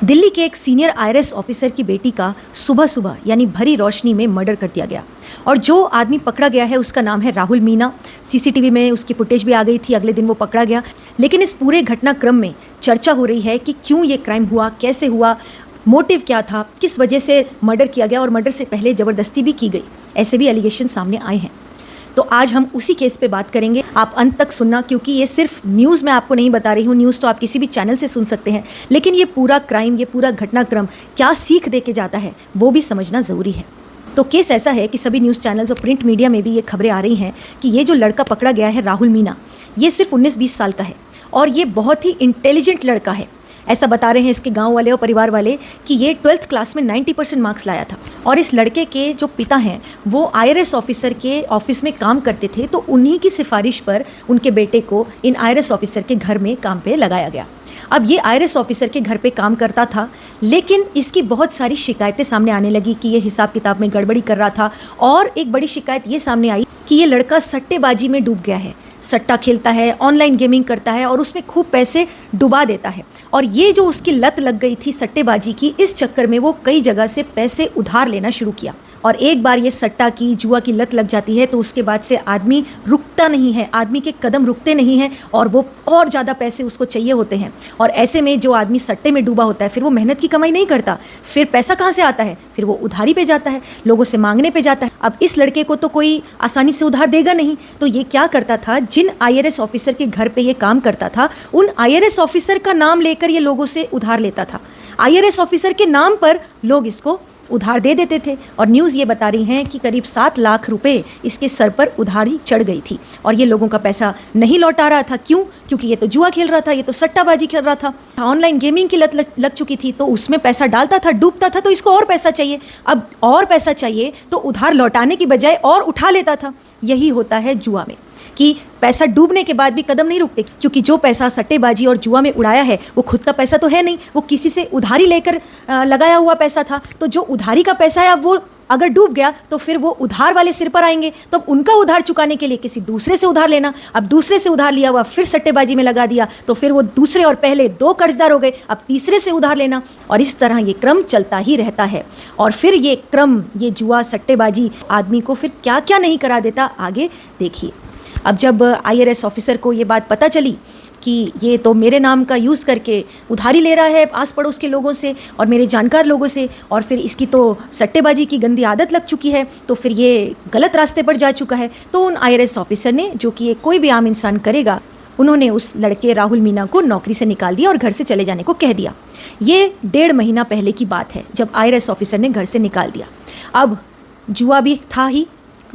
दिल्ली के एक senior IAS officer की बेटी का सुबह सुबह यानी भरी रोशनी में मर्डर कर दिया गया। और जो आदमी पकड़ा गया है उसका नाम है राहुल मीना। सीसीटीवी में उसकी फुटेज भी आ गई थी, अगले दिन वो पकड़ा गया। लेकिन इस पूरे घटनाक्रम में चर्चा हो रही है कि क्यों ये क्राइम हुआ, कैसे हुआ, मोटिव क्या था, किस वजह से मर्डर किया गया और मर्डर से पहले ज़बरदस्ती भी की गई, ऐसे भी एलिगेशन सामने आए हैं। तो आज हम उसी केस पे बात करेंगे। आप अंत तक सुनना, क्योंकि ये सिर्फ न्यूज़ मैं आपको नहीं बता रही हूँ। न्यूज़ तो आप किसी भी चैनल से सुन सकते हैं, लेकिन ये पूरा क्राइम, ये पूरा घटनाक्रम क्या सीख दे के जाता है वो भी समझना ज़रूरी है। तो केस ऐसा है कि सभी न्यूज़ चैनल्स और प्रिंट मीडिया में भी ये खबरें आ रही हैं कि ये जो लड़का पकड़ा गया है राहुल मीना, ये सिर्फ 19-20 साल का है और ये बहुत ही इंटेलिजेंट लड़का है। ऐसा बता रहे हैं इसके गांव वाले और परिवार वाले कि ये 12th क्लास में 90% मार्क्स लाया था। और इस लड़के के जो पिता हैं वो आईआरएस ऑफिसर के ऑफिस में काम करते थे, तो उन्हीं की सिफारिश पर उनके बेटे को इन आईआरएस ऑफिसर के घर में काम पे लगाया गया। अब ये आईआरएस ऑफिसर के घर पे काम करता था, लेकिन इसकी बहुत सारी शिकायतें सामने आने लगी कि ये हिसाब किताब में गड़बड़ी कर रहा था। और एक बड़ी शिकायत ये सामने आई कि ये लड़का सट्टेबाजी में डूब गया है, सट्टा खेलता है, ऑनलाइन गेमिंग करता है और उसमें खूब पैसे डुबा देता है। और ये जो उसकी लत लग गई थी सट्टेबाजी की, इस चक्कर में वो कई जगह से पैसे उधार लेना शुरू किया। और एक बार ये सट्टा की, जुआ की लत लग जाती है तो उसके बाद से आदमी रुकता नहीं है, आदमी के कदम रुकते नहीं हैं और वो और ज़्यादा पैसे उसको चाहिए होते हैं। और ऐसे में जो आदमी सट्टे में डूबा होता है फिर वो मेहनत की कमाई नहीं करता, फिर पैसा कहाँ से आता है, फिर वो उधारी पे जाता है, लोगों से मांगने पे जाता है। अब इस लड़के को तो कोई आसानी से उधार देगा नहीं, तो ये क्या करता था, जिन आईआरएस ऑफिसर के घर पे ये काम करता था उन आईआरएस ऑफिसर का नाम लेकर ये लोगों से उधार लेता था। आईआरएस ऑफिसर के नाम पर लोग इसको उधार दे देते थे। और न्यूज़ ये बता रही हैं कि करीब 7 लाख रुपए इसके सर पर उधारी चढ़ गई थी और ये लोगों का पैसा नहीं लौटा रहा था। क्यों? क्योंकि ये तो जुआ खेल रहा था, ये तो सट्टाबाजी खेल रहा था, ऑनलाइन गेमिंग की लत लग चुकी थी, तो उसमें पैसा डालता था, डूबता था, तो इसको और पैसा चाहिए। अब और पैसा चाहिए तो उधार लौटाने की बजाय और उठा लेता था। यही होता है जुआ में कि पैसा डूबने के बाद भी कदम नहीं रुकते, क्योंकि जो पैसा सट्टेबाजी और जुआ में उड़ाया है वो खुद का पैसा तो है नहीं, वो किसी से उधारी लेकर लगाया हुआ पैसा था। तो जो उधारी का पैसा है अब वो अगर डूब गया तो फिर वो उधार वाले सिर पर आएंगे, तो अब उनका उधार चुकाने के लिए किसी दूसरे से उधार लेना। अब दूसरे से उधार लिया हुआ फिर सट्टेबाजी में लगा दिया, तो फिर वो दूसरे और पहले 2 कर्जदार हो गए, अब तीसरे से उधार लेना। और इस तरह ये क्रम चलता ही रहता है। और फिर ये क्रम, ये जुआ सट्टेबाजी आदमी को फिर क्या क्या नहीं करा देता, आगे देखिए। अब जब आईआरएस ऑफिसर को ये बात पता चली कि ये तो मेरे नाम का यूज़ करके उधारी ले रहा है आस पड़ोस के लोगों से और मेरे जानकार लोगों से, और फिर इसकी तो सट्टेबाजी की गंदी आदत लग चुकी है, तो फिर ये गलत रास्ते पर जा चुका है, तो उन आईआरएस ऑफिसर ने, जो कि कोई भी आम इंसान करेगा, उन्होंने उस लड़के राहुल मीना को नौकरी से निकाल दिया और घर से चले जाने को कह दिया। ये 1.5 महीना पहले की बात है जब आईआरएस ऑफिसर ने घर से निकाल दिया। अब जुआ भी था ही,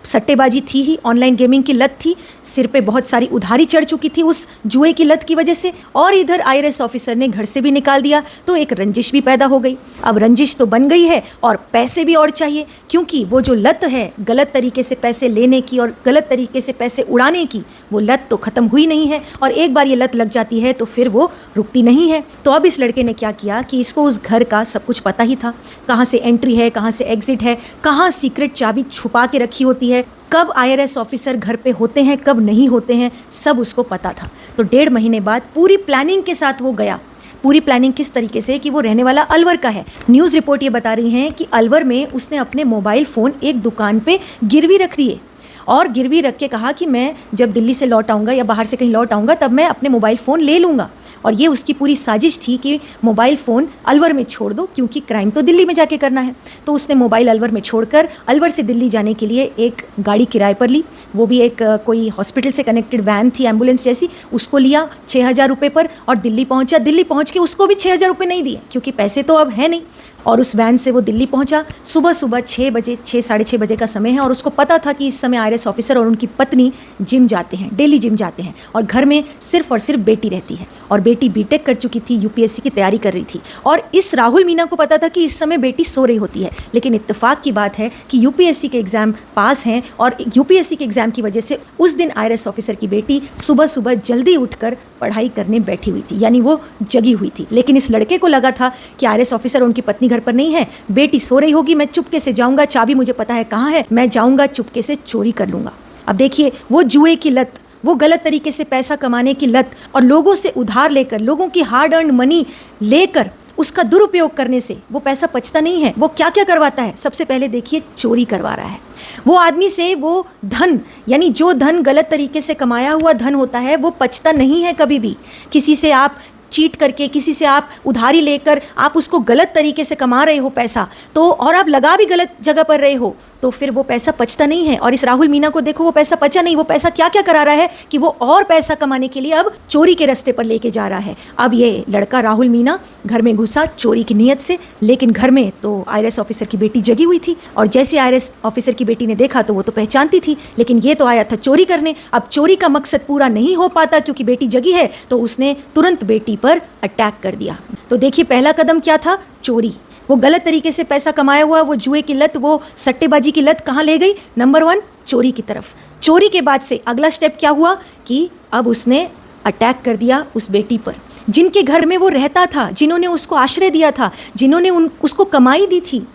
सट्टेबाजी थी ही, ऑनलाइन गेमिंग की लत थी, सिर पे बहुत सारी उधारी चढ़ चुकी थी उस जुए की लत की वजह से, और इधर आईआरएस ऑफिसर ने घर से भी निकाल दिया, तो एक रंजिश भी पैदा हो गई। अब रंजिश तो बन गई है और पैसे भी और चाहिए, क्योंकि वो जो लत है गलत तरीके से पैसे लेने की और गलत तरीके से पैसे उड़ाने की, वो लत तो ख़त्म हुई नहीं है। और एक बार ये लत लग जाती है तो फिर वो रुकती नहीं है। तो अब इस लड़के ने क्या किया कि इसको उस घर का सब कुछ पता ही था, कहाँ से एंट्री है, कहाँ से एग्जिट है, कहाँ सीक्रेट चाबी छुपा के रखी होती है, कब आईआरएस ऑफिसर घर पे होते हैं, कब नहीं होते हैं, सब उसको पता था। तो 1.5 महीने बाद पूरी प्लानिंग के साथ वो गया। पूरी प्लानिंग किस तरीके से कि वो रहने वाला अलवर का है। न्यूज़ रिपोर्ट ये बता रही हैं कि अलवर में उसने अपने मोबाइल फ़ोन एक दुकान पे गिरवी रख दिए और गिरवी रख के कहा कि मैं जब दिल्ली से लौट आऊँगा या बाहर से कहीं लौट आऊँगा तब मैं अपने मोबाइल फ़ोन ले लूँगा। और ये उसकी पूरी साजिश थी कि मोबाइल फ़ोन अलवर में छोड़ दो, क्योंकि क्राइम तो दिल्ली में जाके करना है। तो उसने मोबाइल अलवर में छोड़कर अलवर से दिल्ली जाने के लिए एक गाड़ी किराए पर ली, वो भी एक कोई हॉस्पिटल से कनेक्टेड वैन थी, एम्बुलेंस जैसी, उसको लिया 6,000 रुपये पर और दिल्ली पहुंचा। दिल्ली पहुंच के उसको भी 6,000 रुपये नहीं दिए, क्योंकि पैसे तो अब है नहीं। और उस वैन से वो दिल्ली पहुंचा। सुबह 6 बजे, 6 साढ़े 6 बजे का समय है और उसको पता था कि इस समय आईआरएस ऑफिसर और उनकी पत्नी जिम जाते हैं, डेली जिम जाते हैं, और घर में सिर्फ और सिर्फ बेटी रहती है। और बेटी बीटेक कर चुकी थी, यूपीएससी की तैयारी कर रही थी। और इस राहुल मीना को पता था कि इस समय बेटी सो रही होती है, लेकिन इत्तेफाक की बात है कि यूपीएससी के एग्ज़ाम पास हैं और यूपीएससी के एग्ज़ाम की वजह से उस दिन आईआरएस ऑफिसर की बेटी सुबह सुबह जल्दी उठकर पढ़ाई करने बैठी हुई थी, यानी वो जगी हुई थी। लेकिन इस लड़के को लगा था कि आईआरएस ऑफिसर और उनकी पत्नी घर पर नहीं है, बेटी सो रही होगी, मैं चुपके से जाऊँगा, चाबी मुझे पता है कहाँ है, मैं जाऊँगा चुपके से चोरी कर लूँगा। अब देखिए, वो जुए की लत, वो गलत तरीके से पैसा कमाने की लत और लोगों से उधार लेकर, लोगों की हार्ड अर्न मनी लेकर उसका दुरुपयोग करने से वो पैसा पचता नहीं है। वो क्या क्या करवाता है? सबसे पहले देखिए, चोरी करवा रहा है। वो आदमी से वो धन, यानी जो धन गलत तरीके से कमाया हुआ धन होता है, वो पचता नहीं है कभी भी। किसी से आप चीट करके, किसी से आप उधारी लेकर आप उसको गलत तरीके से कमा रहे हो पैसा, तो और आप लगा भी गलत जगह पर रहे हो, तो फिर वो पैसा पचता नहीं है। और इस राहुल मीना को देखो, वो पैसा पचा नहीं। वो पैसा क्या क्या करा रहा है कि वो और पैसा कमाने के लिए अब चोरी के रास्ते पर लेके जा रहा है। अब ये लड़का राहुल मीना घर में घुसा चोरी की नीयत से, लेकिन घर में तो आईएएस ऑफिसर की बेटी जगी हुई थी, और जैसे आईएएस ऑफिसर की बेटी ने देखा तो वो तो पहचानती थी, लेकिन ये तो आया था चोरी करने। अब चोरी का मकसद पूरा नहीं हो पाता क्योंकि बेटी जगी है, तो उसने तुरंत बेटी पर अटैक कर दिया। तो देखिए, पहला कदम क्या था? चोरी। वो गलत तरीके से पैसा कमाया हुआ, वो जुए की लत, वो सट्टेबाजी की लत कहाँ ले गई? नंबर 1, चोरी की तरफ। चोरी के बाद से अगला स्टेप क्या हुआ कि अब उसने अटैक कर दिया उस बेटी पर, जिनके घर में वो रहता था, जिन्होंने उसको आश्रय दिया था, जिन्होंने उसको कमाई दी थी,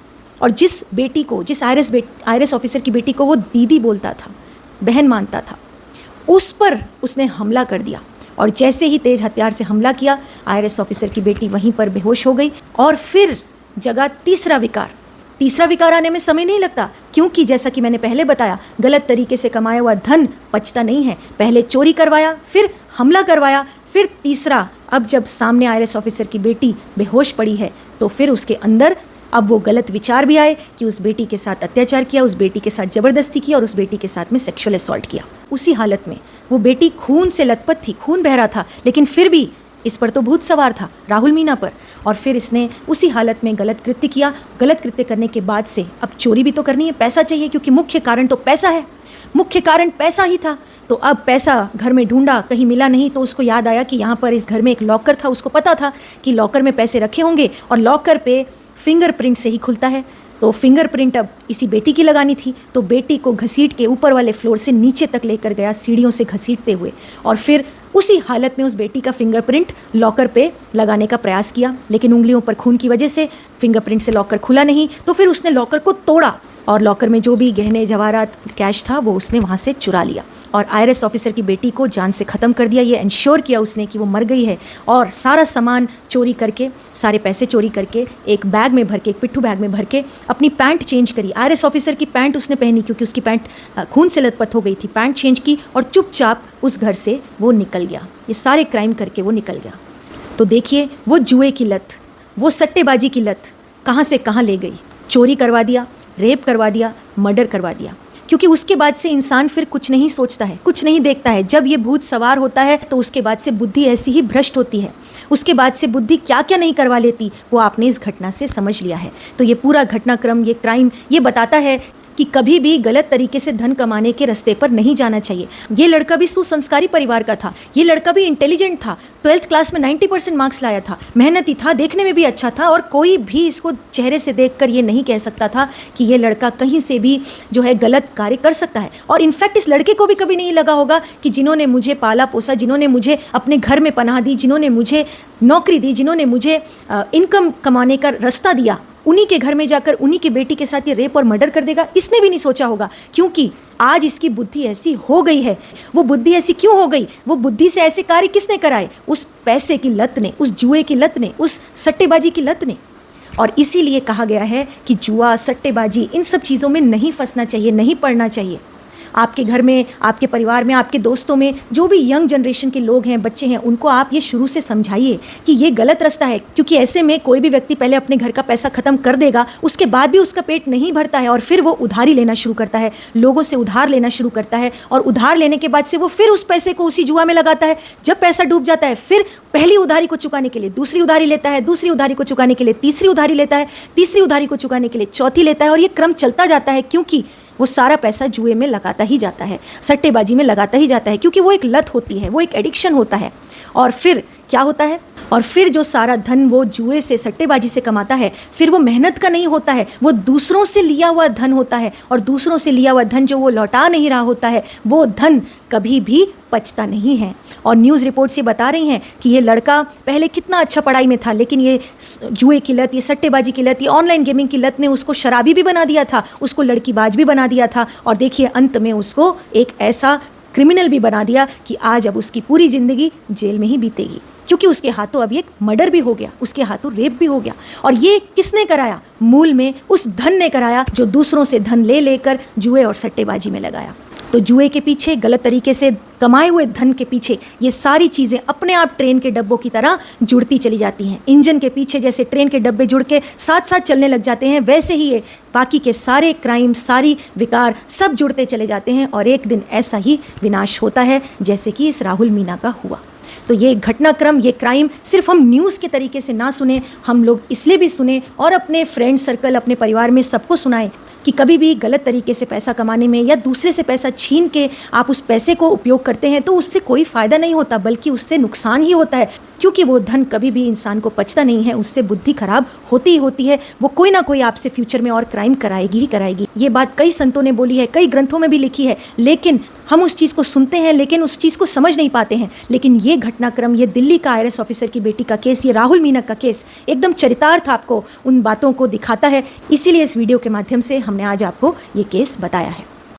और जिस बेटी को, जिस आईएएस ऑफिसर की बेटी को वो दीदी बोलता था, बहन मानता था, उस पर उसने हमला कर दिया। और जैसे ही तेज हथियार से हमला किया, आईएएस ऑफिसर की बेटी वहीं पर बेहोश हो गई। और फिर जगह तीसरा विकार। तीसरा विकार आने में समय नहीं लगता, क्योंकि जैसा कि मैंने पहले बताया, गलत तरीके से कमाया हुआ धन पचता नहीं है। पहले चोरी करवाया, फिर हमला करवाया, फिर तीसरा, अब जब सामने आईएएस ऑफिसर की बेटी बेहोश पड़ी है, तो फिर उसके अंदर अब वो गलत विचार भी आए कि उस बेटी के साथ अत्याचार किया, उस बेटी के साथ ज़बरदस्ती किया और उस बेटी के साथ में सेक्सुअल असॉल्ट किया। उसी हालत में वो बेटी खून से लथपथ थी, खून बह रहा था, लेकिन फिर भी इस पर तो भूत सवार था, राहुल मीना पर। और फिर इसने उसी हालत में गलत कृत्य किया। गलत कृत्य करने के बाद से अब चोरी भी तो करनी है, पैसा चाहिए, क्योंकि मुख्य कारण तो पैसा है, मुख्य कारण पैसा ही था। तो अब पैसा घर में ढूंढा, कहीं मिला नहीं, तो उसको याद आया कि यहाँ पर इस घर में एक लॉकर था। उसको पता था कि लॉकर में पैसे रखे होंगे और लॉकर पे फिंगरप्रिंट से ही खुलता है। तो फिंगरप्रिंट अब इसी बेटी की लगानी थी। तो बेटी को घसीट के ऊपर वाले फ्लोर से नीचे तक लेकर गया, सीढ़ियों से घसीटते हुए, और फिर उसी हालत में उस बेटी का फिंगरप्रिंट लॉकर पे लगाने का प्रयास किया, लेकिन उंगलियों पर खून की वजह से फिंगरप्रिंट से लॉकर खुला नहीं। तो फिर उसने लॉकर को तोड़ा और लॉकर में जो भी गहने जवाहरात कैश था वो उसने वहाँ से चुरा लिया, और आईएएस ऑफिसर की बेटी को जान से ख़त्म कर दिया। ये इंश्योर किया उसने कि वो मर गई है, और सारा सामान चोरी करके, सारे पैसे चोरी करके एक बैग में भर के, एक पिट्ठू बैग में भर के अपनी पैंट चेंज करी। आईएएस ऑफिसर की पैंट उसने पहनी, क्योंकि उसकी पैंट खून से लथपथ हो गई थी। पैंट चेंज की और चुपचाप उस घर से वो निकल गया। ये सारे क्राइम करके वो निकल गया। तो देखिए, वो जुए की लत, वो सट्टेबाजी की लत कहाँ से कहाँ ले गई। चोरी करवा दिया, रेप करवा दिया, मर्डर करवा दिया, क्योंकि उसके बाद से इंसान फिर कुछ नहीं सोचता है, कुछ नहीं देखता है। जब ये भूत सवार होता है तो उसके बाद से बुद्धि ऐसी ही भ्रष्ट होती है, उसके बाद से बुद्धि क्या क्या नहीं करवा लेती, वो आपने इस घटना से समझ लिया है। तो ये पूरा घटनाक्रम, ये क्राइम, ये बताता है कि कभी भी गलत तरीके से धन कमाने के रास्ते पर नहीं जाना चाहिए। ये लड़का भी सुसंस्कारी परिवार का था, ये लड़का भी इंटेलिजेंट था, 12th क्लास में 90% मार्क्स लाया था, मेहनती था, देखने में भी अच्छा था, और कोई भी इसको चेहरे से देखकर ये नहीं कह सकता था कि ये लड़का कहीं से भी जो है गलत कार्य कर सकता है। और इनफैक्ट इस लड़के को भी कभी नहीं लगा होगा कि जिन्होंने मुझे पाला पोसा, जिन्होंने मुझे अपने घर में पनाह दी, जिन्होंने मुझे नौकरी दी, जिन्होंने मुझे इनकम कमाने का रास्ता दिया, उन्हीं के घर में जाकर उन्हीं की बेटी के साथ ये रेप और मर्डर कर देगा, इसने भी नहीं सोचा होगा। क्योंकि आज इसकी बुद्धि ऐसी हो गई है। वो बुद्धि ऐसी क्यों हो गई? वो बुद्धि से ऐसे कार्य किसने कराए? उस पैसे की लत ने, उस जुए की लत ने, उस सट्टेबाजी की लत ने। और इसीलिए कहा गया है कि जुआ, सट्टेबाजी, इन सब चीज़ों में नहीं फंसना चाहिए, नहीं पड़ना चाहिए। आपके घर में, आपके परिवार में, आपके दोस्तों में जो भी यंग जनरेशन के लोग हैं, बच्चे हैं, उनको आप ये शुरू से समझाइए कि ये गलत रास्ता है। क्योंकि ऐसे में कोई भी व्यक्ति पहले अपने घर का पैसा ख़त्म कर देगा, उसके बाद भी उसका पेट नहीं भरता है, और फिर वो उधारी लेना शुरू करता है, लोगों से उधार लेना शुरू करता है, और उधार लेने के बाद से वो फिर उस पैसे को उसी जुआ में लगाता है। जब पैसा डूब जाता है, फिर पहली उधारी को चुकाने के लिए दूसरी उधारी लेता है, दूसरी उधारी को चुकाने के लिए तीसरी उधारी लेता है, तीसरी उधारी को चुकाने के लिए चौथी लेता है, और ये क्रम चलता जाता है। क्योंकि वो सारा पैसा जुए में लगाता ही जाता है, सट्टेबाजी में लगाता ही जाता है, क्योंकि वो एक लत होती है, वो एक एडिक्शन होता है। और फिर क्या होता है? और फिर जो सारा धन वो जुए से, सट्टेबाजी से कमाता है, फिर वो मेहनत का नहीं होता है, वो दूसरों से लिया हुआ धन होता है, और दूसरों से लिया हुआ धन जो वो लौटा नहीं रहा होता है, वो धन कभी भी पचता नहीं है। और न्यूज़ रिपोर्ट्स ये बता रही हैं कि ये लड़का पहले कितना अच्छा पढ़ाई में था, लेकिन ये जुए की लत, ये सट्टेबाजी की लत, ये ऑनलाइन गेमिंग की लत ने उसको शराबी भी बना दिया था, उसको लड़कीबाज भी बना दिया था, और देखिए अंत में उसको एक ऐसा क्रिमिनल भी बना दिया कि आज अब उसकी पूरी ज़िंदगी जेल में ही बीतेगी। क्योंकि उसके हाथों अभी एक मर्डर भी हो गया, उसके हाथों रेप भी हो गया। और ये किसने कराया? मूल में उस धन ने कराया जो दूसरों से धन ले लेकर जुए और सट्टेबाजी में लगाया। तो जुए के पीछे, गलत तरीके से कमाए हुए धन के पीछे ये सारी चीज़ें अपने आप ट्रेन के डब्बों की तरह जुड़ती चली जाती हैं। इंजन के पीछे जैसे ट्रेन के डब्बे जुड़ के साथ साथ चलने लग जाते हैं, वैसे ही ये बाकी के सारे क्राइम, सारी विकार सब जुड़ते चले जाते हैं और एक दिन ऐसा ही विनाश होता है जैसे कि इस राहुल मीना का हुआ। तो ये घटनाक्रम, ये क्राइम सिर्फ हम न्यूज़ के तरीके से ना सुने, हम लोग इसलिए भी सुने और अपने फ्रेंड सर्कल, अपने परिवार में सबको सुनाएं कि कभी भी गलत तरीके से पैसा कमाने में या दूसरे से पैसा छीन के आप उस पैसे को उपयोग करते हैं तो उससे कोई फ़ायदा नहीं होता, बल्कि उससे नुकसान ही होता है। क्योंकि वो धन कभी भी इंसान को पचता नहीं है, उससे बुद्धि खराब होती ही होती है। वो कोई ना कोई आपसे फ्यूचर में और क्राइम कराएगी ही कराएगी। ये बात कई संतों ने बोली है, कई ग्रंथों में भी लिखी है, लेकिन हम उस चीज़ को सुनते हैं लेकिन उस चीज़ को समझ नहीं पाते हैं। लेकिन ये घटनाक्रम, ये दिल्ली का IRS ऑफिसर की बेटी का केस, ये राहुल मीना का केस एकदम चरितार्थ आपको उन बातों को दिखाता है। इसीलिए इस वीडियो के माध्यम से हमने आज आपको ये केस बताया है।